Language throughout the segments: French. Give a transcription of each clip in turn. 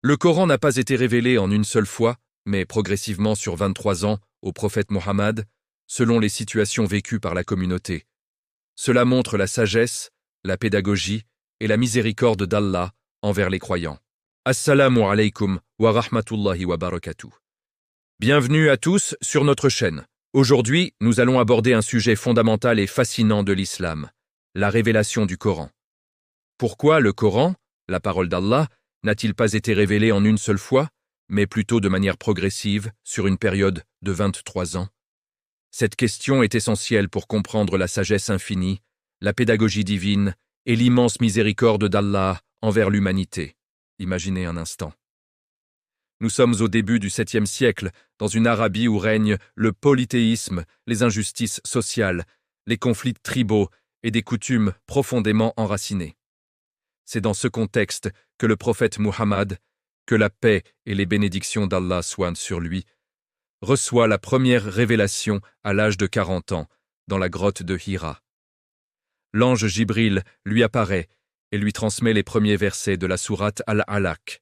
Le Coran n'a pas été révélé en une seule fois, mais progressivement sur 23 ans au prophète Mohammed, selon les situations vécues par la communauté. Cela montre la sagesse, la pédagogie et la miséricorde d'Allah envers les croyants. Assalamu alaikum wa rahmatullahi wa barakatuh. Bienvenue à tous sur notre chaîne. Aujourd'hui, nous allons aborder un sujet fondamental et fascinant de l'islam, la révélation du Coran. Pourquoi le Coran, la parole d'Allah, n'a-t-il pas été révélé en une seule fois, mais plutôt de manière progressive sur une période de 23 ans? Cette question est essentielle pour comprendre la sagesse infinie, la pédagogie divine et l'immense miséricorde d'Allah envers l'humanité. Imaginez un instant. Nous sommes au début du 7e siècle, dans une Arabie où règne le polythéisme, les injustices sociales, les conflits tribaux et des coutumes profondément enracinées. C'est dans ce contexte que le prophète Muhammad, que la paix et les bénédictions d'Allah soient sur lui, reçoit la première révélation à l'âge de 40 ans, dans la grotte de Hira. L'ange Jibril lui apparaît et lui transmet les premiers versets de la sourate Al-Alaq.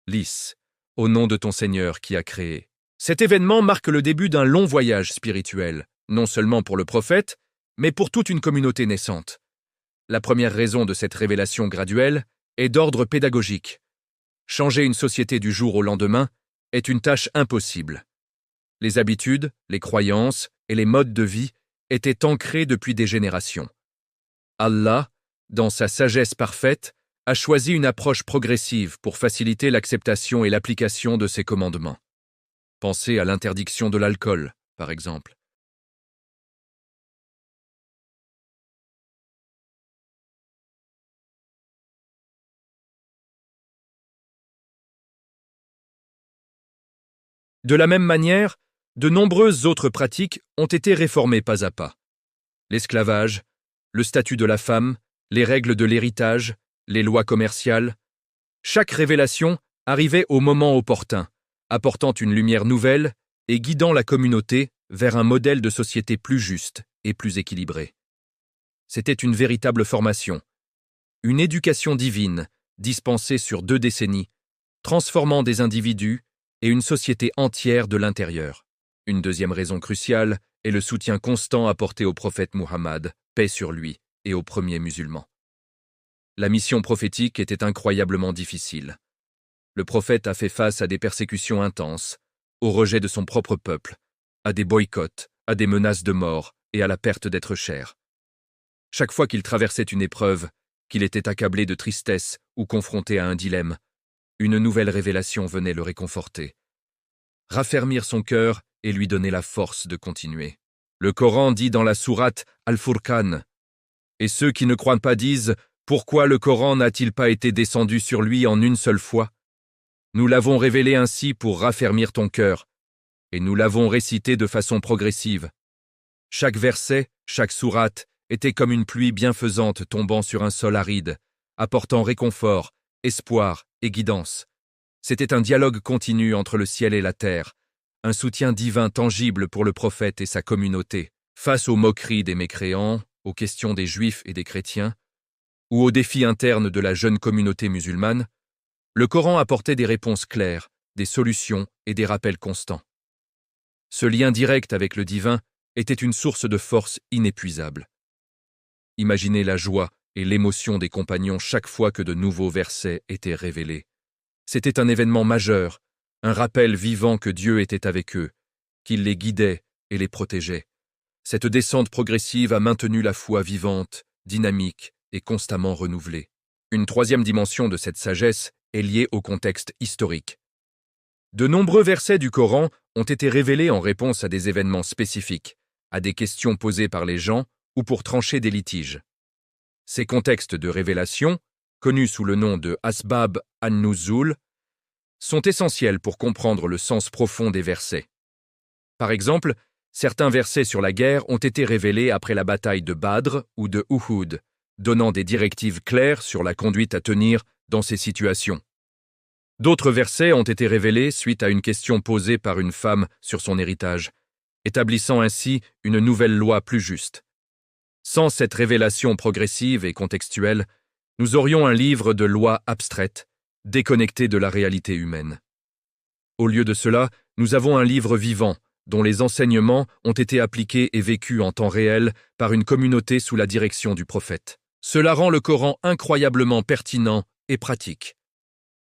Lis, au nom de ton Seigneur qui a créé. Cet événement marque le début d'un long voyage spirituel, non seulement pour le prophète, mais pour toute une communauté naissante. La première raison de cette révélation graduelle est d'ordre pédagogique. Changer une société du jour au lendemain est une tâche impossible. Les habitudes, les croyances et les modes de vie étaient ancrés depuis des générations. Allah, dans sa sagesse parfaite, a choisi une approche progressive pour faciliter l'acceptation et l'application de ses commandements. Pensez à l'interdiction de l'alcool, par exemple. De la même manière, de nombreuses autres pratiques ont été réformées pas à pas. L'esclavage, le statut de la femme, les règles de l'héritage, les lois commerciales. Chaque révélation arrivait au moment opportun, apportant une lumière nouvelle et guidant la communauté vers un modèle de société plus juste et plus équilibré. C'était une véritable formation, une éducation divine dispensée sur 2 décennies, transformant des individus et une société entière de l'intérieur. Une deuxième raison cruciale est le soutien constant apporté au prophète Muhammad, paix sur lui, et aux premiers musulmans. La mission prophétique était incroyablement difficile. Le prophète a fait face à des persécutions intenses, au rejet de son propre peuple, à des boycotts, à des menaces de mort et à la perte d'êtres chers. Chaque fois qu'il traversait une épreuve, qu'il était accablé de tristesse ou confronté à un dilemme, une nouvelle révélation venait le réconforter, raffermir son cœur et lui donner la force de continuer. Le Coran dit dans la sourate Al-Furqan, « Et ceux qui ne croient pas disent, pourquoi le Coran n'a-t-il pas été descendu sur lui en une seule fois? Nous l'avons révélé ainsi pour raffermir ton cœur, et nous l'avons récité de façon progressive. Chaque verset, chaque sourate, était comme une pluie bienfaisante tombant sur un sol aride, apportant réconfort, espoir et guidance. C'était un dialogue continu entre le ciel et la terre, un soutien divin tangible pour le prophète et sa communauté, face aux moqueries des mécréants, aux questions des juifs et des chrétiens, ou aux défis internes de la jeune communauté musulmane. Le Coran apportait des réponses claires, des solutions et des rappels constants. Ce lien direct avec le divin était une source de force inépuisable. Imaginez la joie et l'émotion des compagnons chaque fois que de nouveaux versets étaient révélés. C'était un événement majeur, un rappel vivant que Dieu était avec eux, qu'il les guidait et les protégeait. Cette descente progressive a maintenu la foi vivante, dynamique et constamment renouvelée. Une troisième dimension de cette sagesse est liée au contexte historique. De nombreux versets du Coran ont été révélés en réponse à des événements spécifiques, à des questions posées par les gens ou pour trancher des litiges. Ces contextes de révélation, connus sous le nom de Asbab an-Nuzul, sont essentiels pour comprendre le sens profond des versets. Par exemple, certains versets sur la guerre ont été révélés après la bataille de Badr ou de Uhud, donnant des directives claires sur la conduite à tenir dans ces situations. D'autres versets ont été révélés suite à une question posée par une femme sur son héritage, établissant ainsi une nouvelle loi plus juste. Sans cette révélation progressive et contextuelle, nous aurions un livre de lois abstraites, déconnecté de la réalité humaine. Au lieu de cela, nous avons un livre vivant, dont les enseignements ont été appliqués et vécus en temps réel par une communauté sous la direction du prophète. Cela rend le Coran incroyablement pertinent et pratique.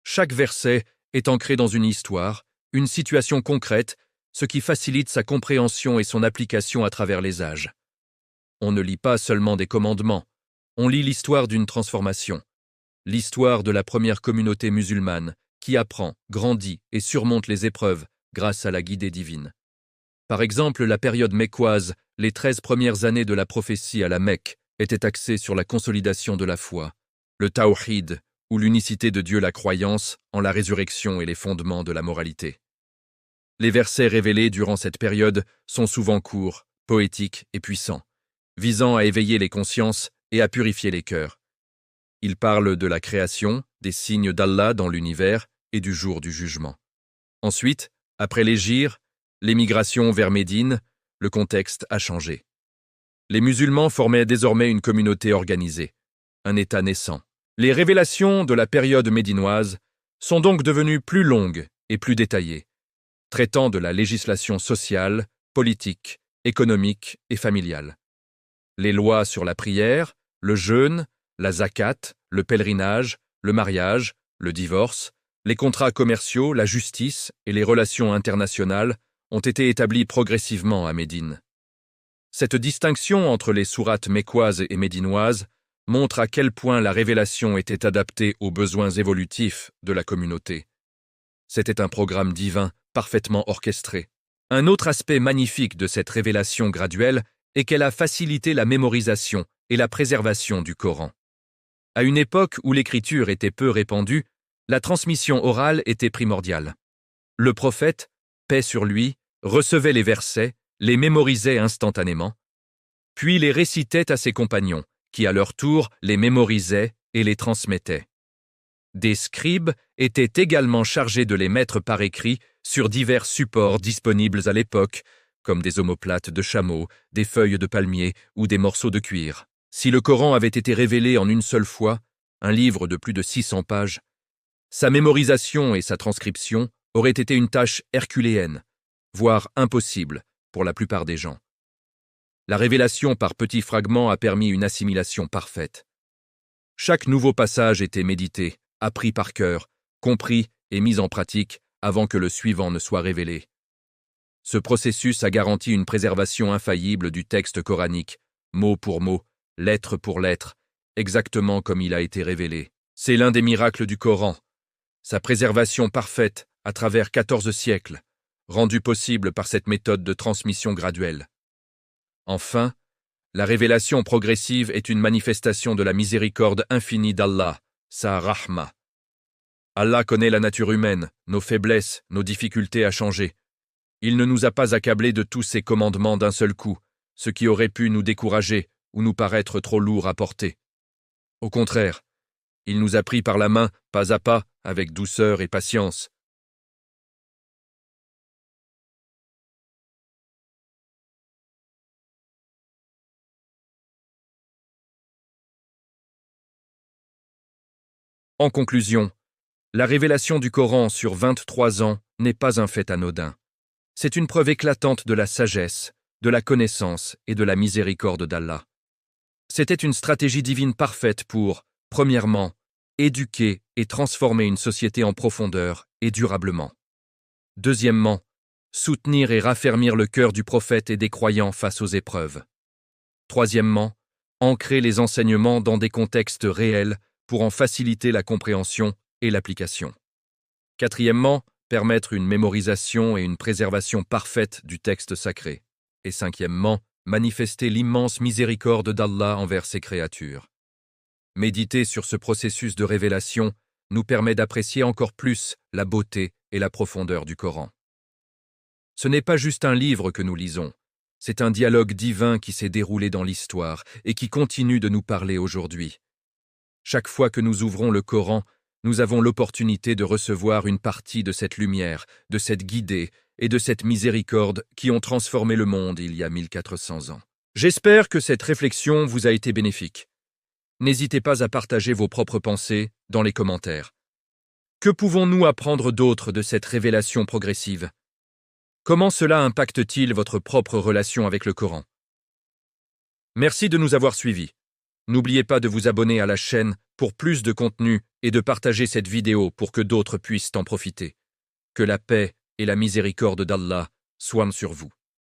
Chaque verset est ancré dans une histoire, une situation concrète, ce qui facilite sa compréhension et son application à travers les âges. On ne lit pas seulement des commandements, on lit l'histoire d'une transformation, l'histoire de la première communauté musulmane qui apprend, grandit et surmonte les épreuves grâce à la guidée divine. Par exemple, la période mecquoise, les 13 premières années de la prophétie à la Mecque, était axée sur la consolidation de la foi, le tawhid, ou l'unicité de Dieu, la croyance en la résurrection et les fondements de la moralité. Les versets révélés durant cette période sont souvent courts, poétiques et puissants, visant à éveiller les consciences et à purifier les cœurs. Ils parlent de la création, des signes d'Allah dans l'univers et du jour du jugement. Ensuite, après l'hégire, l'émigration vers Médine, le contexte a changé. Les musulmans formaient désormais une communauté organisée, un État naissant. Les révélations de la période médinoise sont donc devenues plus longues et plus détaillées, traitant de la législation sociale, politique, économique et familiale. Les lois sur la prière, le jeûne, la zakat, le pèlerinage, le mariage, le divorce, les contrats commerciaux, la justice et les relations internationales ont été établies progressivement à Médine. Cette distinction entre les sourates mecquoises et médinoises montre à quel point la révélation était adaptée aux besoins évolutifs de la communauté. C'était un programme divin parfaitement orchestré. Un autre aspect magnifique de cette révélation graduelle est qu'elle a facilité la mémorisation et la préservation du Coran. À une époque où l'écriture était peu répandue, la transmission orale était primordiale. Le prophète, paix sur lui, recevait les versets, les mémorisait instantanément, puis les récitait à ses compagnons, qui à leur tour les mémorisaient et les transmettaient. Des scribes étaient également chargés de les mettre par écrit sur divers supports disponibles à l'époque, comme des omoplates de chameau, des feuilles de palmier ou des morceaux de cuir. Si le Coran avait été révélé en une seule fois, un livre de plus de 600 pages, sa mémorisation et sa transcription auraient été une tâche herculéenne, voire impossible pour la plupart des gens. La révélation par petits fragments a permis une assimilation parfaite. Chaque nouveau passage était médité, appris par cœur, compris et mis en pratique avant que le suivant ne soit révélé. Ce processus a garanti une préservation infaillible du texte coranique, mot pour mot, lettre pour lettre, exactement comme il a été révélé. C'est l'un des miracles du Coran, sa préservation parfaite à travers 14 siècles, rendue possible par cette méthode de transmission graduelle. Enfin, la révélation progressive est une manifestation de la miséricorde infinie d'Allah, sa rahma. Allah connaît la nature humaine, nos faiblesses, nos difficultés à changer. Il ne nous a pas accablés de tous ses commandements d'un seul coup, ce qui aurait pu nous décourager ou nous paraître trop lourd à porter. Au contraire, il nous a pris par la main, pas à pas, avec douceur et patience. En conclusion, la révélation du Coran sur 23 ans n'est pas un fait anodin. C'est une preuve éclatante de la sagesse, de la connaissance et de la miséricorde d'Allah. C'était une stratégie divine parfaite pour, premièrement, éduquer et transformer une société en profondeur et durablement. Deuxièmement, soutenir et raffermir le cœur du prophète et des croyants face aux épreuves. Troisièmement, ancrer les enseignements dans des contextes réels pour en faciliter la compréhension et l'application. Quatrièmement, permettre une mémorisation et une préservation parfaite du texte sacré. Et cinquièmement, manifester l'immense miséricorde d'Allah envers ses créatures. Méditer sur ce processus de révélation nous permet d'apprécier encore plus la beauté et la profondeur du Coran. Ce n'est pas juste un livre que nous lisons, c'est un dialogue divin qui s'est déroulé dans l'histoire et qui continue de nous parler aujourd'hui. Chaque fois que nous ouvrons le Coran, nous avons l'opportunité de recevoir une partie de cette lumière, de cette guidée et de cette miséricorde qui ont transformé le monde il y a 1400 ans. J'espère que cette réflexion vous a été bénéfique. N'hésitez pas à partager vos propres pensées dans les commentaires. Que pouvons-nous apprendre d'autre de cette révélation progressive? Comment cela impacte-t-il votre propre relation avec le Coran? Merci de nous avoir suivis. N'oubliez pas de vous abonner à la chaîne pour plus de contenu et de partager cette vidéo pour que d'autres puissent en profiter. Que la paix et la miséricorde d'Allah soient sur vous.